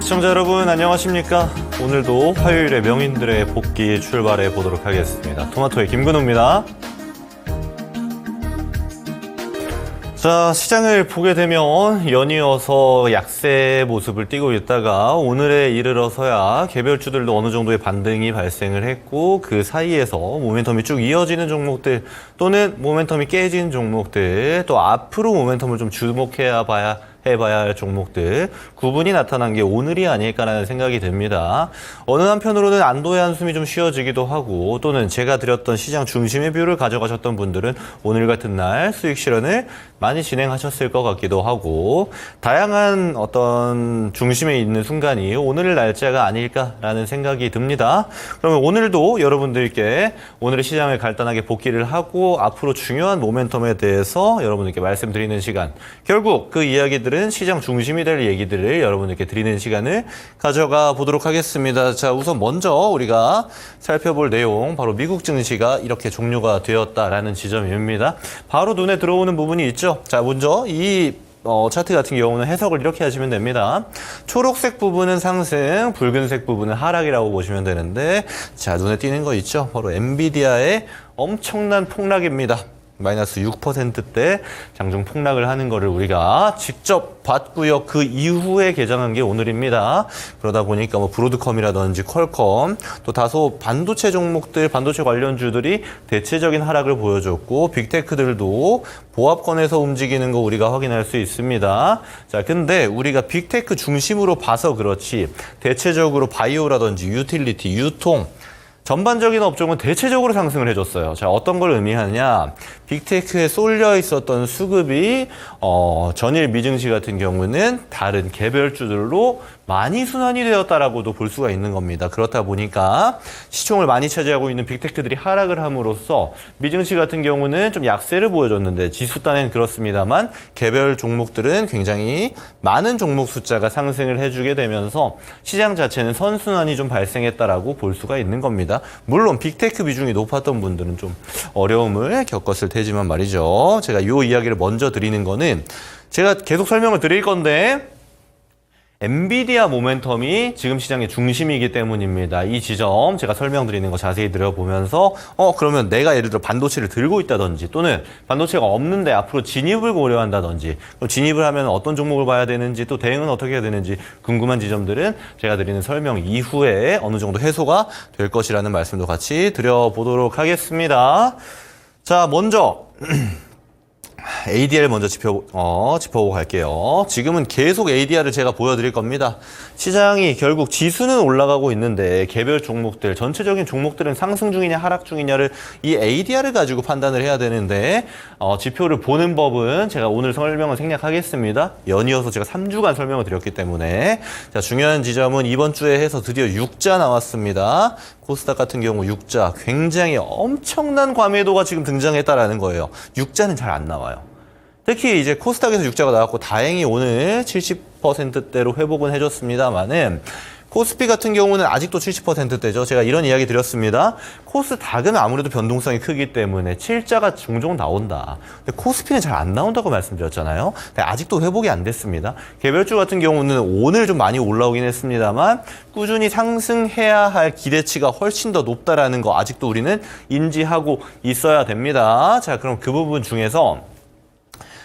시청자 여러분 안녕하십니까? 오늘도 화요일에 명인들의 복귀 출발해 보도록 하겠습니다. 토마토의 김근우입니다. 자, 시장을 보게 되면 연이어서 약세 모습을 띠고 있다가 오늘에 이르러서야 개별주들도 어느 정도의 반등이 발생을 했고 그 사이에서 모멘텀이 쭉 이어지는 종목들 또는 모멘텀이 깨진 종목들 또 앞으로 모멘텀을 좀 해봐야 할 종목들 구분이 나타난 게 오늘이 아닐까라는 생각이 듭니다. 어느 한편으로는 안도의 한숨이 좀 쉬어지기도 하고 또는 제가 드렸던 시장 중심의 뷰를 가져가셨던 분들은 오늘 같은 날 수익 실현을 많이 진행하셨을 것 같기도 하고 다양한 어떤 중심에 있는 순간이 오늘 날짜가 아닐까라는 생각이 듭니다. 그러면 오늘도 여러분들께 오늘의 시장을 간단하게 복기를 하고 앞으로 중요한 모멘텀에 대해서 여러분들께 말씀드리는 시간 결국 그 이야기들 시장 중심이 될 얘기들을 여러분들께 드리는 시간을 가져가 보도록 하겠습니다. 자, 우선 먼저 우리가 살펴볼 내용 바로 미국 증시가 이렇게 종료가 되었다라는 지점입니다. 바로 눈에 들어오는 부분이 있죠. 자, 먼저 이 차트 같은 경우는 해석을 이렇게 하시면 됩니다. 초록색 부분은 상승, 붉은색 부분은 하락이라고 보시면 되는데 자, 눈에 띄는 거 있죠. 바로 엔비디아의 엄청난 폭락입니다. 마이너스 6%대 장중 폭락을 하는 거를 우리가 직접 봤고요. 그 이후에 개장한 게 오늘입니다. 그러다 보니까 뭐 브로드컴이라든지 퀄컴 또 다소 반도체 종목들, 반도체 관련주들이 대체적인 하락을 보여줬고 빅테크들도 보합권에서 움직이는 거 우리가 확인할 수 있습니다. 자, 근데 우리가 빅테크 중심으로 봐서 그렇지 대체적으로 바이오라든지 유틸리티, 유통 전반적인 업종은 대체적으로 상승을 해줬어요. 자, 어떤 걸 의미하냐? 빅테크에 쏠려 있었던 수급이 전일 미증시 같은 경우는 다른 개별주들로 많이 순환이 되었다라고도 볼 수가 있는 겁니다. 그렇다 보니까 시총을 많이 차지하고 있는 빅테크들이 하락을 함으로써 미증시 같은 경우는 좀 약세를 보여줬는데 지수 딴엔 그렇습니다만 개별 종목들은 굉장히 많은 종목 숫자가 상승을 해주게 되면서 시장 자체는 선순환이 좀 발생했다라고 볼 수가 있는 겁니다. 물론 빅테크 비중이 높았던 분들은 좀 어려움을 겪었을 테지만 말이죠. 제가 이 이야기를 먼저 드리는 거는 제가 계속 설명을 드릴 건데 엔비디아 모멘텀이 지금 시장의 중심이기 때문입니다. 이 지점 제가 설명드리는 거 자세히 들어보면서 그러면 내가 예를 들어 반도체를 들고 있다든지 또는 반도체가 없는데 앞으로 진입을 고려한다든지 그럼 진입을 하면 어떤 종목을 봐야 되는지 또 대응은 어떻게 해야 되는지 궁금한 지점들은 제가 드리는 설명 이후에 어느 정도 해소가 될 것이라는 말씀도 같이 드려보도록 하겠습니다. 자, 먼저 ADR 먼저 짚어보고 갈게요. 지금은 계속 ADR을 제가 보여드릴 겁니다. 시장이 결국 지수는 올라가고 있는데 개별 종목들, 전체적인 종목들은 상승 중이냐 하락 중이냐를 이 ADR을 가지고 판단을 해야 되는데 지표를 보는 법은 제가 오늘 설명을 생략하겠습니다. 연이어서 제가 3주간 설명을 드렸기 때문에 자, 중요한 지점은 이번 주에 해서 드디어 6자 나왔습니다. 코스닥 같은 경우 6자 굉장히 엄청난 과매도가 지금 등장했다라는 거예요. 6자는 잘 안 나와요. 특히 이제 코스닥에서 6자가 나왔고 다행히 오늘 70%대로 회복은 해줬습니다만은 코스피 같은 경우는 아직도 70%대죠. 제가 이런 이야기 드렸습니다. 코스닥은 아무래도 변동성이 크기 때문에 7자가 종종 나온다. 근데 코스피는 잘 안 나온다고 말씀드렸잖아요. 근데 아직도 회복이 안 됐습니다. 개별주 같은 경우는 오늘 좀 많이 올라오긴 했습니다만 꾸준히 상승해야 할 기대치가 훨씬 더 높다라는 거 아직도 우리는 인지하고 있어야 됩니다. 자, 그럼 그 부분 중에서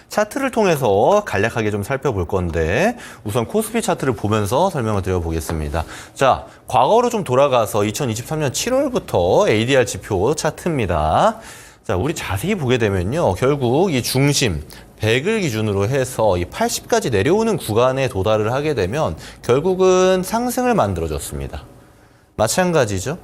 차트를 통해서 간략하게 좀 살펴볼 건데 우선 코스피 차트를 보면서 설명을 드려보겠습니다. 자, 과거로 좀 돌아가서 2023년 7월부터 ADR 지표 차트입니다. 자, 우리 자세히 보게 되면요. 결국 이 중심 100을 기준으로 해서 이 80까지 내려오는 구간에 도달을 하게 되면 결국은 상승을 만들어줬습니다. 마찬가지죠.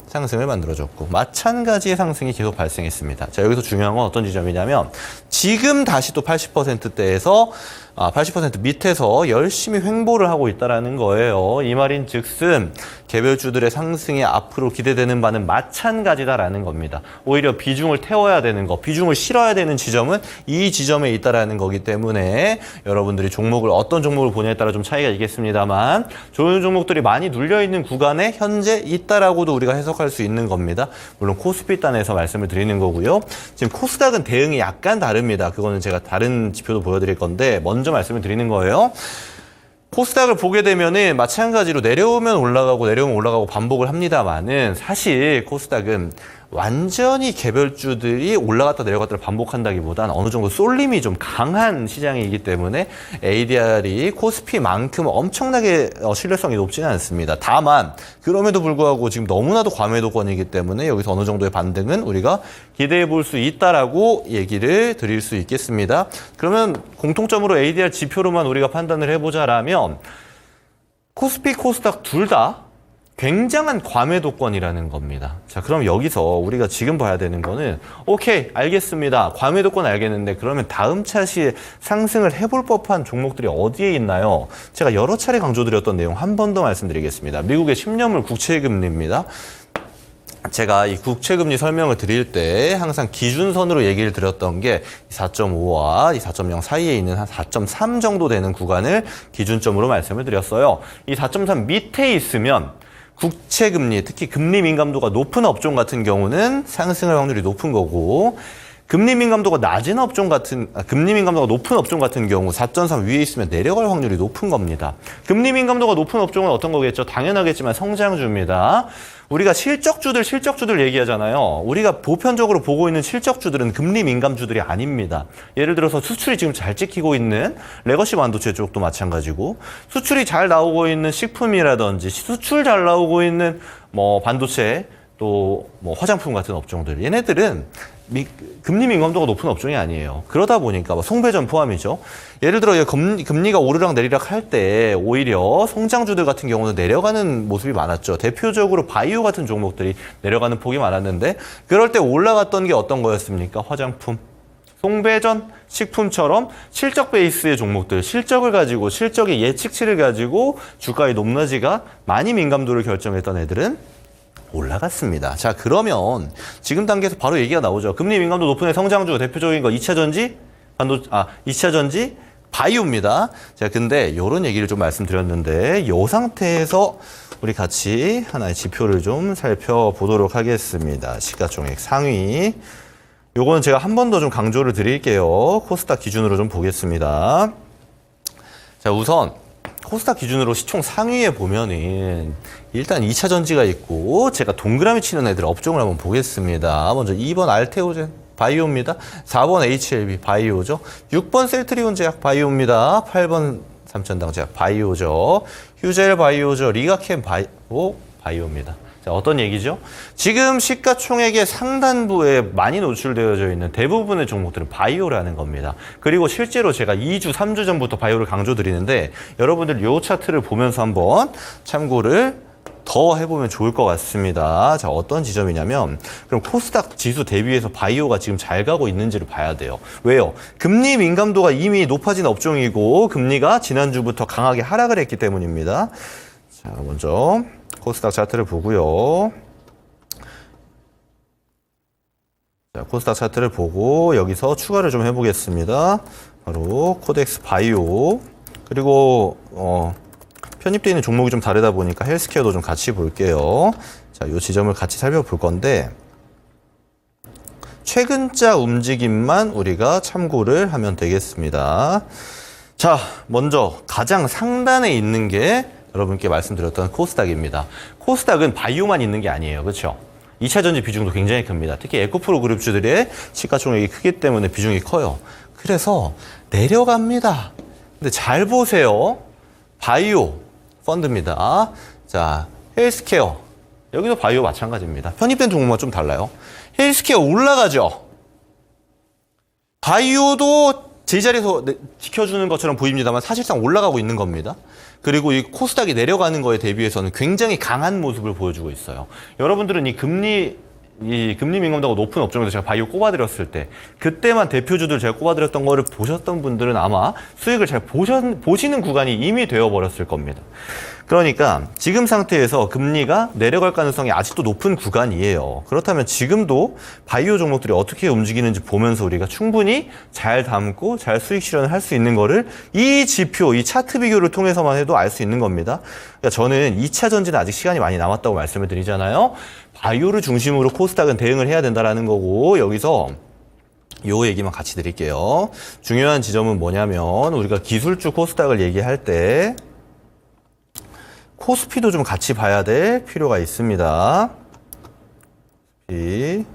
상승을 만들어줬고 마찬가지의 상승이 계속 발생했습니다. 자, 여기서 중요한 건 어떤 지점이냐면 지금 다시 또 80%대에서 80% 밑에서 열심히 횡보를 하고 있다는 거예요. 이 말인 즉슨 개별주들의 상승이 앞으로 기대되는 바는 마찬가지다라는 겁니다. 오히려 비중을 태워야 되는 거, 비중을 실어야 되는 지점은 이 지점에 있다라는 거기 때문에 여러분들이 종목을 어떤 종목을 보냐에 따라 좀 차이가 있겠습니다만 좋은 종목들이 많이 눌려있는 구간에 현재 있다라고도 우리가 해석할 수 있는 겁니다. 물론 코스피 단에서 말씀을 드리는 거고요. 지금 코스닥은 대응이 약간 다릅니다. 그거는 제가 다른 지표도 보여드릴 건데 먼저 말씀을 드리는 거예요. 코스닥을 보게 되면은 마찬가지로 내려오면 올라가고 반복을 합니다만은 사실 코스닥은 완전히 개별주들이 올라갔다 내려갔다를 반복한다기보단 어느 정도 쏠림이 좀 강한 시장이기 때문에 ADR이 코스피만큼 엄청나게 신뢰성이 높지는 않습니다. 다만 그럼에도 불구하고 지금 너무나도 과매도권이기 때문에 여기서 어느 정도의 반등은 우리가 기대해 볼 수 있다라고 얘기를 드릴 수 있겠습니다. 그러면 공통점으로 ADR 지표로만 우리가 판단을 해보자라면 코스피, 코스닥 둘 다 굉장한 과매도권이라는 겁니다. 자, 그럼 여기서 우리가 지금 봐야 되는 거는 오케이, 알겠습니다. 과매도권 알겠는데 그러면 다음 차시에 상승을 해볼 법한 종목들이 어디에 있나요? 제가 여러 차례 강조드렸던 내용 한 번 더 말씀드리겠습니다. 미국의 10년물 국채금리입니다. 제가 이 국채금리 설명을 드릴 때 항상 기준선으로 얘기를 드렸던 게 4.5와 이 4.0 사이에 있는 한 4.3 정도 되는 구간을 기준점으로 말씀을 드렸어요. 이 4.3 밑에 있으면 국채금리, 특히 금리 민감도가 높은 업종 같은 경우는 상승할 확률이 높은 거고, 금리 민감도가 낮은 업종 금리 민감도가 높은 업종 같은 경우 4.3 위에 있으면 내려갈 확률이 높은 겁니다. 금리 민감도가 높은 업종은 어떤 거겠죠? 당연하겠지만 성장주입니다. 우리가 실적주들 얘기하잖아요. 우리가 보편적으로 보고 있는 실적주들은 금리 민감주들이 아닙니다. 예를 들어서 수출이 지금 잘 찍히고 있는 레거시 반도체 쪽도 마찬가지고, 수출이 잘 나오고 있는 식품이라든지 수출 잘 나오고 있는 반도체 또 화장품 같은 업종들, 얘네들은 금리 민감도가 높은 업종이 아니에요. 그러다 보니까 송배전 포함이죠. 예를 들어 금리가 오르락 내리락 할 때 오히려 성장주들 같은 경우는 내려가는 모습이 많았죠. 대표적으로 바이오 같은 종목들이 내려가는 폭이 많았는데, 그럴 때 올라갔던 게 어떤 거였습니까? 화장품, 송배전, 식품처럼 실적 베이스의 종목들, 실적의 예측치를 가지고 주가의 높낮이가 많이 민감도를 결정했던 애들은 올라갔습니다. 자, 그러면 지금 단계에서 바로 얘기가 나오죠. 금리 민감도 높은 애 성장주 대표적인 거 2차전지 바이오입니다. 자, 근데 이런 얘기를 좀 말씀드렸는데 이 상태에서 우리 같이 하나의 지표를 좀 살펴보도록 하겠습니다. 시가총액 상위. 요거는 제가 한 번 더 좀 강조를 드릴게요. 코스닥 기준으로 좀 보겠습니다. 자, 우선 코스닥 기준으로 시총 상위에 보면은 일단 2차 전지가 있고, 제가 동그라미 치는 애들 업종을 한번 보겠습니다. 먼저 2번 알테오젠 바이오입니다. 4번 HLB 바이오죠. 6번 셀트리온 제약 바이오입니다. 8번 삼천당 제약 바이오죠. 휴젤 바이오죠. 리가캠 바이오입니다. 자, 어떤 얘기죠? 지금 시가총액의 상단부에 많이 노출되어져 있는 대부분의 종목들은 바이오라는 겁니다. 그리고 실제로 제가 2주, 3주 전부터 바이오를 강조드리는데 여러분들 이 차트를 보면서 한번 참고를 더 해보면 좋을 것 같습니다. 자, 어떤 지점이냐면 그럼 코스닥 지수 대비해서 바이오가 지금 잘 가고 있는지를 봐야 돼요. 왜요? 금리 민감도가 이미 높아진 업종이고 금리가 지난주부터 강하게 하락을 했기 때문입니다. 자, 먼저 코스닥 차트를 보고요. 자, 코스닥 차트를 보고 여기서 추가를 좀 해보겠습니다. 바로 코덱스 바이오, 그리고 편입되어 있는 종목이 좀 다르다 보니까 헬스케어도 좀 같이 볼게요. 자, 이 지점을 같이 살펴볼 건데 최근자 움직임만 우리가 참고를 하면 되겠습니다. 자, 먼저 가장 상단에 있는 게 여러분께 말씀드렸던 코스닥입니다. 코스닥은 바이오만 있는 게 아니에요. 그렇죠? 2차 전지 비중도 굉장히 큽니다. 특히 에코프로 그룹주들의 시가총액이 크기 때문에 비중이 커요. 그래서 내려갑니다. 근데 잘 보세요. 바이오 펀드입니다. 자, 헬스케어. 여기도 바이오 마찬가지입니다. 편입된 종목만 좀 달라요. 헬스케어 올라가죠. 바이오도 제자리에서 지켜주는 것처럼 보입니다만 사실상 올라가고 있는 겁니다. 그리고 이 코스닥이 내려가는 거에 대비해서는 굉장히 강한 모습을 보여주고 있어요. 여러분들은 이 금리 민감도가 높은 업종에서 제가 바이오 꼽아드렸을 때 그때만 대표주들 제가 꼽아드렸던 거를 보셨던 분들은 아마 수익을 잘 보시는 구간이 이미 되어버렸을 겁니다. 그러니까 지금 상태에서 금리가 내려갈 가능성이 아직도 높은 구간이에요. 그렇다면 지금도 바이오 종목들이 어떻게 움직이는지 보면서 우리가 충분히 잘 담고 잘 수익 실현을 할 수 있는 거를 이 지표, 이 차트 비교를 통해서만 해도 알 수 있는 겁니다. 그러니까 저는 2차 전지는 아직 시간이 많이 남았다고 말씀을 드리잖아요. 바이오를 중심으로 코스닥은 대응을 해야 된다는 거고, 여기서 요 얘기만 같이 드릴게요. 중요한 지점은 뭐냐면 우리가 기술주 코스닥을 얘기할 때 코스피도 좀 같이 봐야 될 필요가 있습니다. 코스피,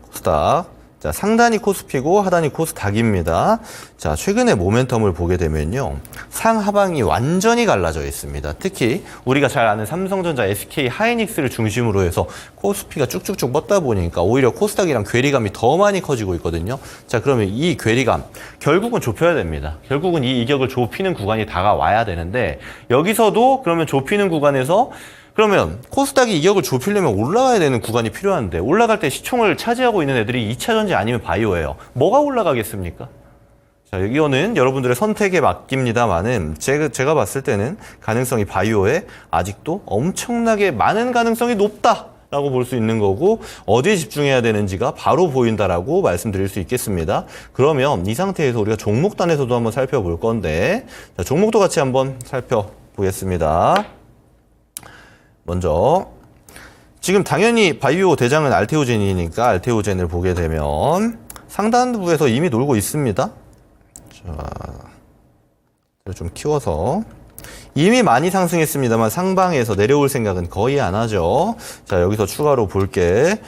코스닥. 자, 상단이 코스피고 하단이 코스닥입니다. 자, 최근에 모멘텀을 보게 되면요. 상하방이 완전히 갈라져 있습니다. 특히 우리가 잘 아는 삼성전자, SK, 하이닉스를 중심으로 해서 코스피가 쭉쭉쭉 뻗다 보니까 오히려 코스닥이랑 괴리감이 더 많이 커지고 있거든요. 자, 그러면 이 괴리감 결국은 좁혀야 됩니다. 결국은 이 이격을 좁히는 구간이 다가와야 되는데 여기서도 그러면 좁히는 구간에서 그러면 코스닥이 이격을 좁히려면 올라가야 되는 구간이 필요한데 올라갈 때 시총을 차지하고 있는 애들이 2차전지 아니면 바이오예요. 뭐가 올라가겠습니까? 자, 이거는 여러분들의 선택에 맡깁니다만은 제가 봤을 때는 가능성이 바이오에 아직도 엄청나게 많은 가능성이 높다라고 볼 수 있는 거고 어디에 집중해야 되는지가 바로 보인다라고 말씀드릴 수 있겠습니다. 그러면 이 상태에서 우리가 종목단에서도 한번 살펴볼 건데 자, 종목도 같이 한번 살펴보겠습니다. 먼저 지금 당연히 바이오 대장은 알테오젠이니까 알테오젠을 보게 되면 상단부에서 이미 놀고 있습니다. 자, 좀 키워서 이미 많이 상승했습니다만 상방에서 내려올 생각은 거의 안 하죠. 자, 여기서 추가로 볼게.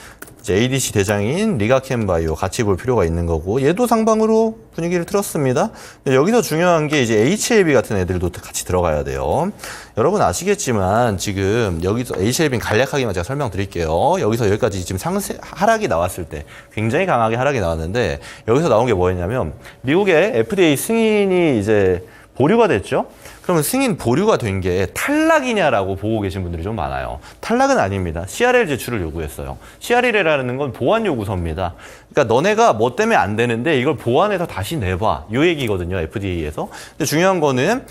ADC 대장인 리가캠바이오 같이 볼 필요가 있는 거고 얘도 상방으로 분위기를 틀었습니다. 여기서 중요한 게 이제 HLB 같은 애들도 같이 들어가야 돼요. 여러분 아시겠지만 지금 여기서 HLB는 간략하게만 제가 설명드릴게요. 여기서 여기까지 지금 하락이 나왔을 때 굉장히 강하게 하락이 나왔는데 여기서 나온 게 뭐였냐면 미국의 FDA 승인이 이제 보류가 됐죠. 그러면 승인 보류가 된 게 탈락이냐라고 보고 계신 분들이 좀 많아요. 탈락은 아닙니다. CRL 제출을 요구했어요. CRL이라는 건 보완 요구서입니다. 그러니까 너네가 뭐 때문에 안 되는데 이걸 보완해서 다시 내봐. 요 얘기거든요. FDA에서. 근데 중요한 거는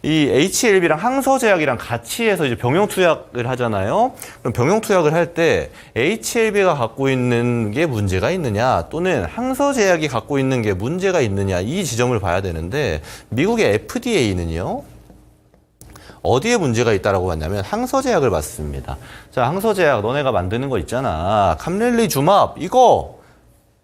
이 HLB랑 항서제약이랑 같이 해서 이제 병용투약을 하잖아요. 그럼 병용투약을 할 때 HLB가 갖고 있는 게 문제가 있느냐 또는 항서제약이 갖고 있는 게 문제가 있느냐 이 지점을 봐야 되는데 미국의 FDA는요. 어디에 문제가 있다라고 봤냐면 항서제약을 봤습니다. 자, 항서제약 너네가 만드는 거 있잖아. 감렐리주맙 이거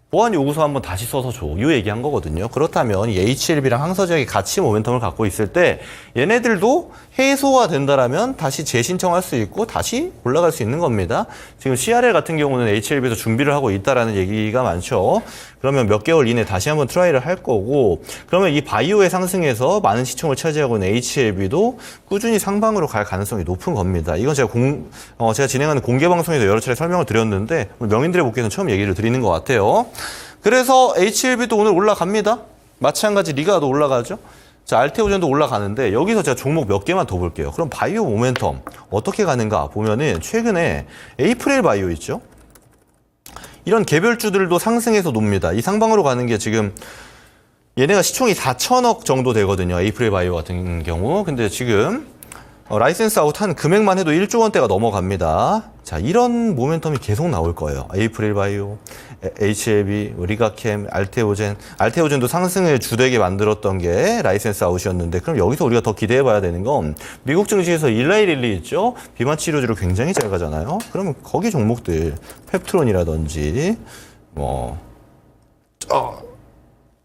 보완 요구서 한번 다시 써서 줘. 이 얘기한 거거든요. 그렇다면 이 HLB랑 항서제약이 같이 모멘텀을 갖고 있을 때 얘네들도 해소가 된다라면 다시 재신청할 수 있고 다시 올라갈 수 있는 겁니다. 지금 CRL 같은 경우는 HLB에서 준비를 하고 있다라는 얘기가 많죠. 그러면 몇 개월 이내 다시 한번 트라이를 할 거고 그러면 이 바이오의 상승에서 많은 시총을 차지하고 있는 HLB도 꾸준히 상방으로 갈 가능성이 높은 겁니다. 이건 제가 제가 진행하는 공개 방송에서 여러 차례 설명을 드렸는데 명인들의 복귀에서는 처음 얘기를 드리는 것 같아요. 그래서 HLB도 오늘 올라갑니다. 마찬가지 리가도 올라가죠. 자, 알테오젠도 올라가는데 여기서 제가 종목 몇 개만 더 볼게요. 그럼 바이오 모멘텀 어떻게 가는가 보면은 최근에 에이프릴 바이오 있죠. 이런 개별주들도 상승해서 놉니다. 이 상방으로 가는 게 지금 얘네가 시총이 4천억 정도 되거든요. 에이프릴 바이오 같은 경우. 근데 지금 라이센스 아웃한 금액만 해도 1조 원대가 넘어갑니다. 자, 이런 모멘텀이 계속 나올 거예요. 에이프릴 바이오, HLB, 리가캠, 알테오젠도 상승을 주되게 만들었던 게 라이센스 아웃이었는데 그럼 여기서 우리가 더 기대해 봐야 되는 건 미국 증시에서 일라이릴리 있죠? 비만 치료제로 굉장히 잘 가잖아요. 그러면 거기 종목들 펩트론이라든지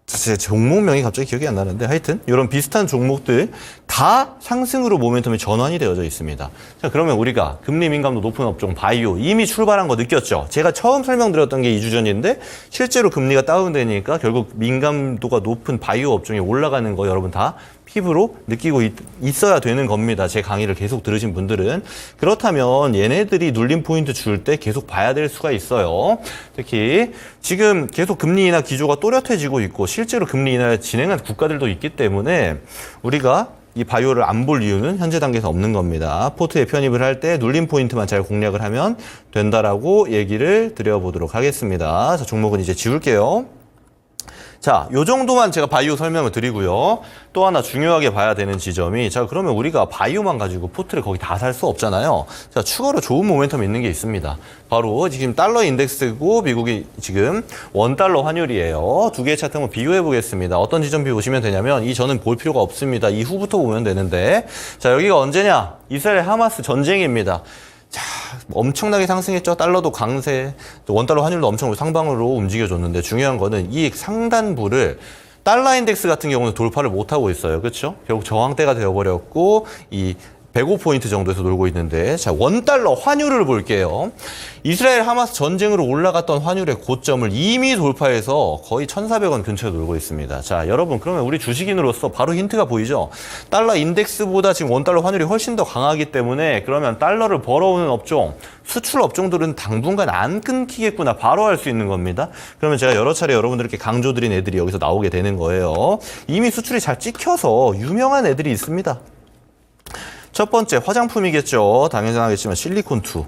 제 종목명이 갑자기 기억이 안 나는데 하여튼 이런 비슷한 종목들 다 상승으로 모멘텀이 전환이 되어져 있습니다. 자, 그러면 우리가 금리 민감도 높은 업종 바이오 이미 출발한 거 느꼈죠? 제가 처음 설명드렸던 게 2주 전인데 실제로 금리가 다운되니까 결국 민감도가 높은 바이오 업종이 올라가는 거 여러분 다 피부로 느끼고 있어야 되는 겁니다. 제 강의를 계속 들으신 분들은. 그렇다면 얘네들이 눌림 포인트 줄 때 계속 봐야 될 수가 있어요. 특히 지금 계속 금리 인하 기조가 또렷해지고 있고 실제로 금리 인하를 진행한 국가들도 있기 때문에 우리가 이 바이오를 안 볼 이유는 현재 단계에서 없는 겁니다. 포트에 편입을 할 때 눌림 포인트만 잘 공략을 하면 된다라고 얘기를 드려보도록 하겠습니다. 자, 종목은 이제 지울게요. 자, 요 정도만 제가 바이오 설명을 드리고요. 또 하나 중요하게 봐야 되는 지점이 자, 그러면 우리가 바이오만 가지고 포트를 거기 다 살 수 없잖아요. 자, 추가로 좋은 모멘텀이 있는 게 있습니다. 바로 지금 달러 인덱스고 미국이 지금 $1 환율이에요. 두 개의 차트 한번 비교해 보겠습니다. 어떤 지점 보시면 되냐면 이 저는 볼 필요가 없습니다. 이후부터 보면 되는데 자, 여기가 언제냐? 이스라엘 하마스 전쟁입니다. 자, 엄청나게 상승했죠. 달러도 강세, $1 환율도 엄청 상방으로 움직여줬는데 중요한 거는 이 상단부를 달러 인덱스 같은 경우는 돌파를 못하고 있어요. 그렇죠? 결국 저항대가 되어버렸고 이 105포인트 정도에서 놀고 있는데, 자, 원달러 환율을 볼게요. 이스라엘 하마스 전쟁으로 올라갔던 환율의 고점을 이미 돌파해서 거의 1,400원 근처에 놀고 있습니다. 자, 여러분, 그러면 우리 주식인으로서 바로 힌트가 보이죠? 달러 인덱스보다 지금 원달러 환율이 훨씬 더 강하기 때문에 그러면 달러를 벌어오는 업종, 수출 업종들은 당분간 안 끊기겠구나, 바로 알 수 있는 겁니다. 그러면 제가 여러 차례 여러분들께 강조드린 애들이 여기서 나오게 되는 거예요. 이미 수출이 잘 찍혀서 유명한 애들이 있습니다. 첫 번째 화장품이겠죠. 당연하겠지만 실리콘2.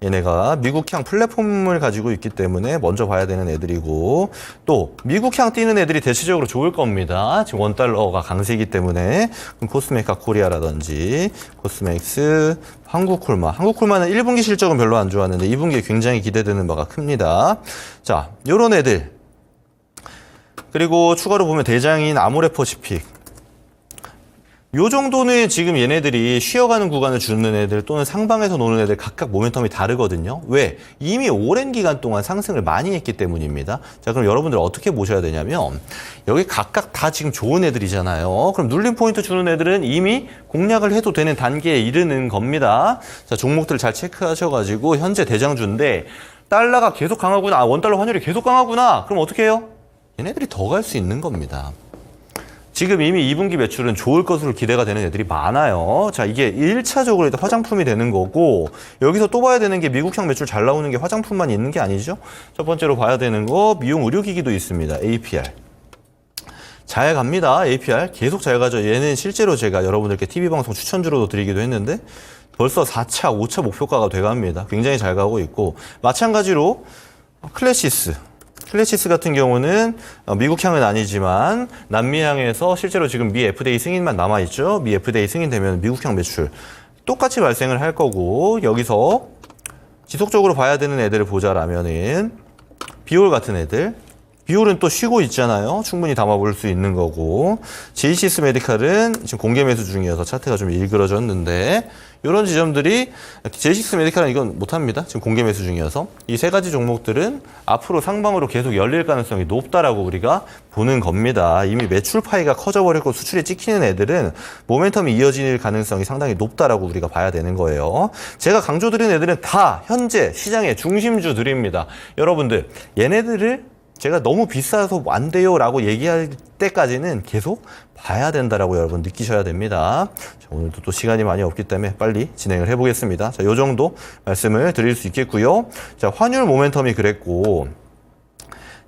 얘네가 미국향 플랫폼을 가지고 있기 때문에 먼저 봐야 되는 애들이고, 또 미국향 띄는 애들이 대체적으로 좋을 겁니다. 지금 원달러가 강세이기 때문에. 코스메카 코리아라든지 코스맥스, 한국콜마. 한국콜마는 1분기 실적은 별로 안 좋았는데 2분기에 굉장히 기대되는 바가 큽니다. 자, 요런 애들. 그리고 추가로 보면 대장인 아모레퍼시픽. 요 정도는 지금 얘네들이 쉬어가는 구간을 주는 애들 또는 상방에서 노는 애들 각각 모멘텀이 다르거든요. 왜? 이미 오랜 기간 동안 상승을 많이 했기 때문입니다. 자, 그럼 여러분들 어떻게 보셔야 되냐면 여기 각각 다 지금 좋은 애들이잖아요. 그럼 눌림 포인트 주는 애들은 이미 공략을 해도 되는 단계에 이르는 겁니다. 자, 종목들 잘 체크하셔가지고 현재 대장주인데 달러가 계속 강하구나, 원달러 환율이 계속 강하구나, 그럼 어떻게 해요? 얘네들이 더 갈 수 있는 겁니다. 지금 이미 2분기 매출은 좋을 것으로 기대가 되는 애들이 많아요. 자, 이게 1차적으로 일단 화장품이 되는 거고, 여기서 또 봐야 되는 게 미국향 매출 잘 나오는 게 화장품만 있는 게 아니죠. 첫 번째로 봐야 되는 거 미용 의료기기도 있습니다. APR. 잘 갑니다. APR 계속 잘 가죠. 얘는 실제로 제가 여러분들께 TV방송 추천주로도 드리기도 했는데 벌써 4차, 5차 목표가가 돼갑니다. 굉장히 잘 가고 있고, 마찬가지로 클래시스 같은 경우는 미국향은 아니지만 남미향에서 실제로 지금 미 FDA 승인만 남아있죠. 미 FDA 승인되면 미국향 매출 똑같이 발생을 할 거고, 여기서 지속적으로 봐야 되는 애들을 보자라면은 비올 같은 애들. 비올은 또 쉬고 있잖아요. 충분히 담아볼 수 있는 거고, 제이시스 메디칼은 지금 공개 매수 중이어서 차트가 좀 일그러졌는데, 이런 지점들이, 제이시스 메디칼은 이건 못합니다. 지금 공개 매수 중이어서. 이 세 가지 종목들은 앞으로 상방으로 계속 열릴 가능성이 높다라고 우리가 보는 겁니다. 이미 매출 파이가 커져버렸고 수출이 찍히는 애들은 모멘텀이 이어질 가능성이 상당히 높다라고 우리가 봐야 되는 거예요. 제가 강조드린 애들은 다 현재 시장의 중심주들입니다. 여러분들, 얘네들을 제가 너무 비싸서 안 돼요 라고 얘기할 때까지는 계속 봐야 된다라고 여러분 느끼셔야 됩니다. 자, 오늘도 또 시간이 많이 없기 때문에 빨리 진행을 해보겠습니다. 자, 요 정도 말씀을 드릴 수 있겠고요. 자, 환율 모멘텀이 그랬고,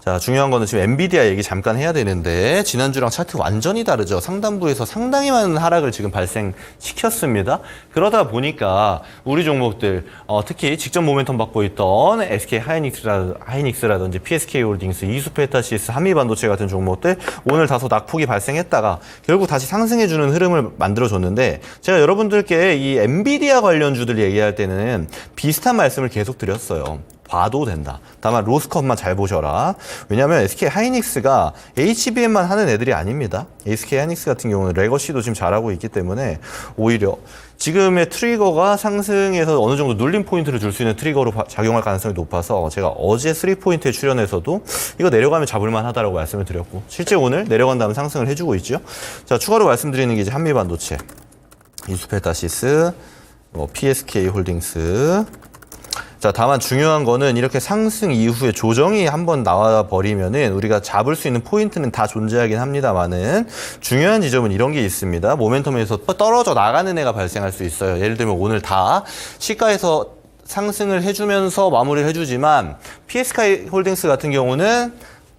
자, 중요한 거는 지금 엔비디아 얘기 잠깐 해야 되는데, 지난주랑 차트 완전히 다르죠. 상단부에서 상당히 많은 하락을 지금 발생시켰습니다. 그러다 보니까 우리 종목들, 특히 직전 모멘텀 받고 있던 SK 하이닉스라든지 PSK 홀딩스, 이수페타시스, 한미반도체 같은 종목들 오늘 다소 낙폭이 발생했다가 결국 다시 상승해주는 흐름을 만들어줬는데, 제가 여러분들께 이 엔비디아 관련주들 얘기할 때는 비슷한 말씀을 계속 드렸어요. 봐도 된다. 다만 로스컷만 잘 보셔라. 왜냐하면 SK 하이닉스가 HBM만 하는 애들이 아닙니다. SK 하이닉스 같은 경우는 레거시도 지금 잘하고 있기 때문에 오히려 지금의 트리거가 상승해서 어느 정도 눌림 포인트를 줄 수 있는 트리거로 작용할 가능성이 높아서 제가 어제 3포인트에 출연해서도 이거 내려가면 잡을만 하다라고 말씀을 드렸고, 실제 오늘 내려간 다음 상승을 해주고 있죠. 자, 추가로 말씀드리는 게 이제 한미반도체, 인수페타시스, PSK 홀딩스. 자, 다만 중요한 거는 이렇게 상승 이후에 조정이 한번 나와 버리면은 우리가 잡을 수 있는 포인트는 다 존재하긴 합니다만은 중요한 지점은 이런 게 있습니다. 모멘텀에서 떨어져 나가는 애가 발생할 수 있어요. 예를 들면 오늘 다 시가에서 상승을 해주면서 마무리를 해주지만 PSK 홀딩스 같은 경우는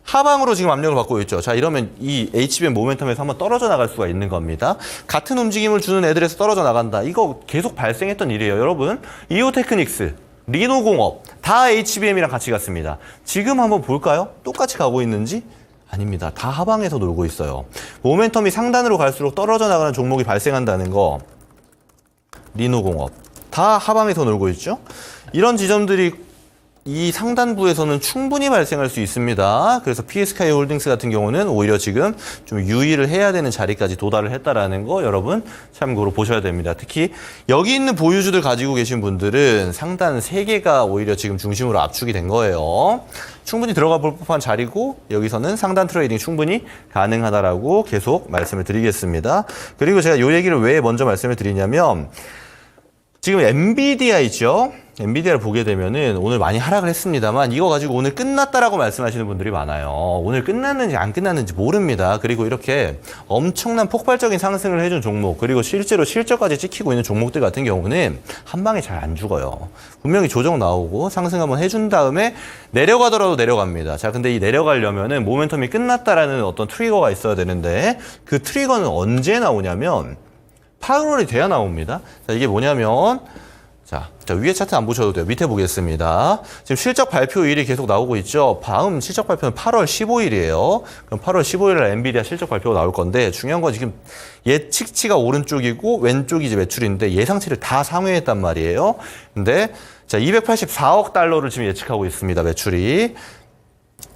하방으로 지금 압력을 받고 있죠. 자, 이러면 이 HBM 모멘텀에서 한번 떨어져 나갈 수가 있는 겁니다. 같은 움직임을 주는 애들에서 떨어져 나간다. 이거 계속 발생했던 일이에요. 여러분, 이오테크닉스, 리노공업 다 HBM이랑 같이 갔습니다. 지금 한번 볼까요? 똑같이 가고 있는지? 아닙니다. 다 하방에서 놀고 있어요. 모멘텀이 상단으로 갈수록 떨어져 나가는 종목이 발생한다는 거, 리노공업 다 하방에서 놀고 있죠. 이런 지점들이 이 상단부에서는 충분히 발생할 수 있습니다. 그래서 PSK 홀딩스 같은 경우는 오히려 지금 좀 유의를 해야 되는 자리까지 도달을 했다라는 거 여러분 참고로 보셔야 됩니다. 특히 여기 있는 보유주들 가지고 계신 분들은 상단 3개가 오히려 지금 중심으로 압축이 된 거예요. 충분히 들어가 볼 법한 자리고 여기서는 상단 트레이딩 충분히 가능하다라고 계속 말씀을 드리겠습니다. 그리고 제가 이 얘기를 왜 먼저 말씀을 드리냐면 지금 엔비디아 있죠? 엔비디아를 보게 되면은 오늘 많이 하락을 했습니다만 이거 가지고 오늘 끝났다라고 말씀하시는 분들이 많아요. 오늘 끝났는지 안 끝났는지 모릅니다. 그리고 이렇게 엄청난 폭발적인 상승을 해준 종목 그리고 실제로 실적까지 찍히고 있는 종목들 같은 경우는 한 방에 잘 안 죽어요. 분명히 조정 나오고 상승 한번 해준 다음에 내려가더라도 내려갑니다. 자, 근데 이 내려가려면은 모멘텀이 끝났다라는 어떤 트리거가 있어야 되는데 그 트리거는 언제 나오냐면 8월이 돼야 나옵니다. 자, 이게 뭐냐면 자, 위에 차트 안 보셔도 돼요. 밑에 보겠습니다. 지금 실적 발표일이 계속 나오고 있죠. 다음 실적 발표는 8월 15일이에요. 그럼 8월 15일 날 엔비디아 실적 발표가 나올 건데 중요한 건 지금 예측치가 오른쪽이고 왼쪽이 이제 매출인데 예상치를 다 상회했단 말이에요. 근데 자, 284억 달러를 지금 예측하고 있습니다. 매출이.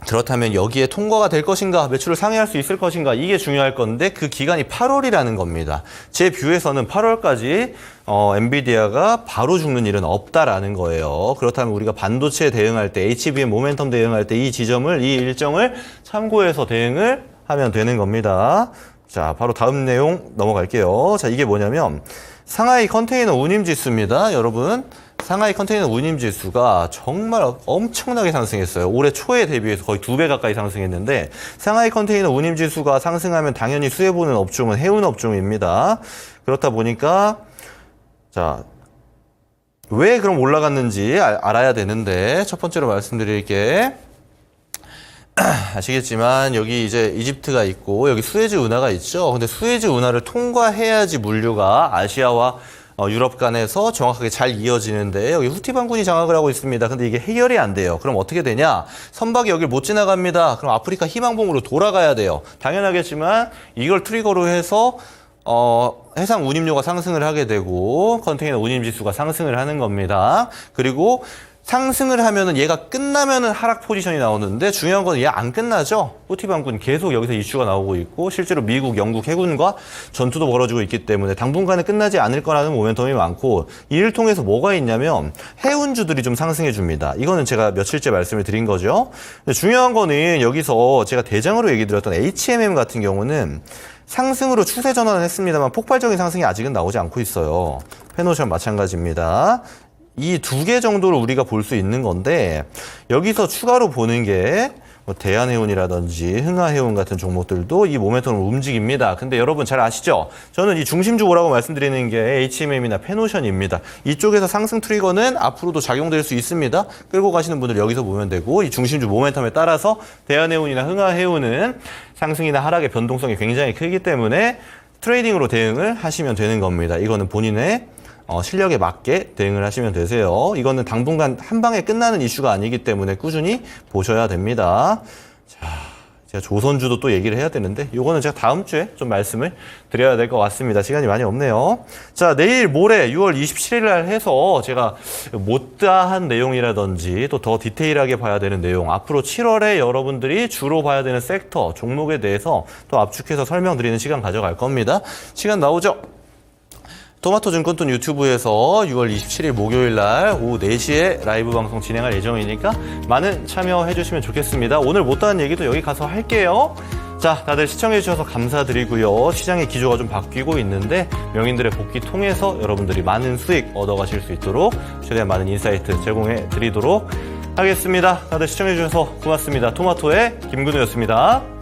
그렇다면 여기에 통과가 될 것인가, 매출을 상회할 수 있을 것인가, 이게 중요할 건데 그 기간이 8월이라는 겁니다. 제 뷰에서는 8월까지 엔비디아가 바로 죽는 일은 없다라는 거예요. 그렇다면 우리가 반도체에 대응할 때, HBM 모멘텀 대응할 때 이 지점을, 이 일정을 참고해서 대응을 하면 되는 겁니다. 자, 바로 다음 내용 넘어갈게요. 자, 이게 뭐냐면 상하이 컨테이너 운임 지수입니다. 여러분. 상하이 컨테이너 운임 지수가 정말 엄청나게 상승했어요. 올해 초에 대비해서 거의 2배 가까이 상승했는데 상하이 컨테이너 운임 지수가 상승하면 당연히 수혜 보는 업종은 해운 업종입니다. 그렇다 보니까 자, 왜 그럼 올라갔는지 알아야 되는데 첫 번째로 말씀드릴 게 아시겠지만 여기 이제 이집트가 있고 여기 수에즈 운하가 있죠. 근데 수에즈 운하를 통과해야지 물류가 아시아와 유럽 간에서 정확하게 잘 이어지는데 여기 후티 반군이 장악을 하고 있습니다. 근데 이게 해결이 안 돼요. 그럼 어떻게 되냐? 선박이 여길 못 지나갑니다. 그럼 아프리카 희망봉으로 돌아가야 돼요. 당연하겠지만 이걸 트리거로 해서 해상 운임료가 상승을 하게 되고 컨테이너 운임 지수가 상승을 하는 겁니다. 그리고 상승을 하면은 얘가 끝나면은 하락 포지션이 나오는데 중요한 건 얘 안 끝나죠. 후티 반군 계속 여기서 이슈가 나오고 있고 실제로 미국, 영국 해군과 전투도 벌어지고 있기 때문에 당분간은 끝나지 않을 거라는 모멘텀이 많고 이를 통해서 뭐가 있냐면 해운주들이 좀 상승해 줍니다. 이거는 제가 며칠째 말씀을 드린 거죠. 근데 중요한 거는 여기서 제가 대장으로 얘기 드렸던 HMM 같은 경우는 상승으로 추세 전환을 했습니다만 폭발적인 상승이 아직은 나오지 않고 있어요. 페노션 마찬가지입니다. 이 2개 정도를 우리가 볼 수 있는 건데 여기서 추가로 보는 게 뭐 대한해운이라든지 흥하해운 같은 종목들도 이 모멘텀을 움직입니다. 근데 여러분 잘 아시죠? 저는 이 중심주 뭐라고 말씀드리는 게 HMM이나 페노션입니다. 이쪽에서 상승 트리거는 앞으로도 작용될 수 있습니다. 끌고 가시는 분들 여기서 보면 되고 이 중심주 모멘텀에 따라서 대한해운이나 흥하해운은 상승이나 하락의 변동성이 굉장히 크기 때문에 트레이딩으로 대응을 하시면 되는 겁니다. 이거는 본인의 실력에 맞게 대응을 하시면 되세요. 이거는 당분간 한 방에 끝나는 이슈가 아니기 때문에 꾸준히 보셔야 됩니다. 자, 제가 조선주도 또 얘기를 해야 되는데 이거는 제가 다음 주에 좀 말씀을 드려야 될 것 같습니다. 시간이 많이 없네요. 자, 내일 모레 6월 27일 날 해서 제가 못다한 내용이라든지 또 더 디테일하게 봐야 되는 내용 앞으로 7월에 여러분들이 주로 봐야 되는 섹터, 종목에 대해서 또 압축해서 설명드리는 시간 가져갈 겁니다. 시간 나오죠? 토마토 증권돈 유튜브에서 6월 27일 목요일 날 오후 4시에 라이브 방송 진행할 예정이니까 많은 참여해 주시면 좋겠습니다. 오늘 못다한 얘기도 여기 가서 할게요. 자, 다들 시청해 주셔서 감사드리고요. 시장의 기조가 좀 바뀌고 있는데 명인들의 복귀 통해서 여러분들이 많은 수익 얻어가실 수 있도록 최대한 많은 인사이트 제공해 드리도록 하겠습니다. 다들 시청해 주셔서 고맙습니다. 토마토의 김근우였습니다.